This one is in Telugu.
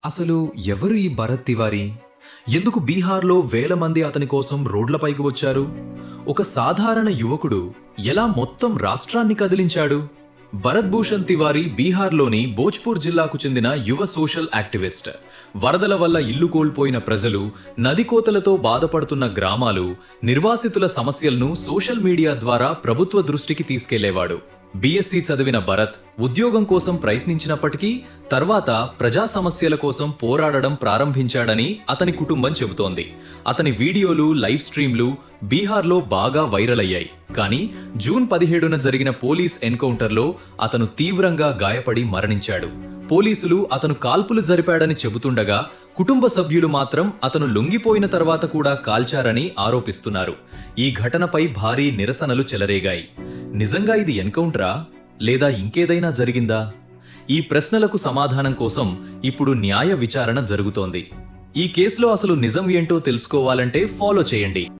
అసలు ఎవరు ఈ భరత్ తివారీ? ఎందుకు బీహార్లో వేల మంది అతని కోసం రోడ్లపైకి వచ్చారు? ఒక సాధారణ యువకుడు ఎలా మొత్తం రాష్ట్రాన్ని కదిలించాడు? భరత్ భూషణ్ తివారీ బీహార్లోని భోజ్పూర్ జిల్లాకు చెందిన యువ సోషల్ యాక్టివిస్ట్. వరదల వల్ల ఇల్లు కోల్పోయిన ప్రజలు, నది కోతలతో బాధపడుతున్న గ్రామాలు, నిర్వాసితుల సమస్యలను సోషల్ మీడియా ద్వారా ప్రభుత్వ దృష్టికి తీసుకెళ్లేవాడు. బీఎస్సీ చదివిన భరత్ ఉద్యోగం కోసం ప్రయత్నించినప్పటికీ తర్వాత ప్రజా సమస్యల కోసం పోరాడడం ప్రారంభించాడని అతని కుటుంబం చెబుతోంది. అతని వీడియోలు, లైవ్ స్ట్రీమ్లు బీహార్లో బాగా వైరల్ అయ్యాయి. కానీ జూన్ 17న జరిగిన పోలీస్ ఎన్కౌంటర్లో అతను తీవ్రంగా గాయపడి మరణించాడు. పోలీసులు అతను కాల్పులు జరిపాడని చెబుతుండగా కుటుంబ సభ్యులు మాత్రం అతను లొంగిపోయిన తర్వాత కూడా కాల్చారని ఆరోపిస్తున్నారు. ఈ ఘటనపై భారీ నిరసనలు చెలరేగాయి. నిజంగా ఇది ఎన్కౌంటరా లేదా ఇంకేదైనా జరిగిందా? ఈ ప్రశ్నలకు సమాధానం కోసం ఇప్పుడు న్యాయ విచారణ జరుగుతోంది. ఈ కేసులో అసలు నిజం ఏంటో తెలుసుకోవాలంటే ఫాలో చేయండి.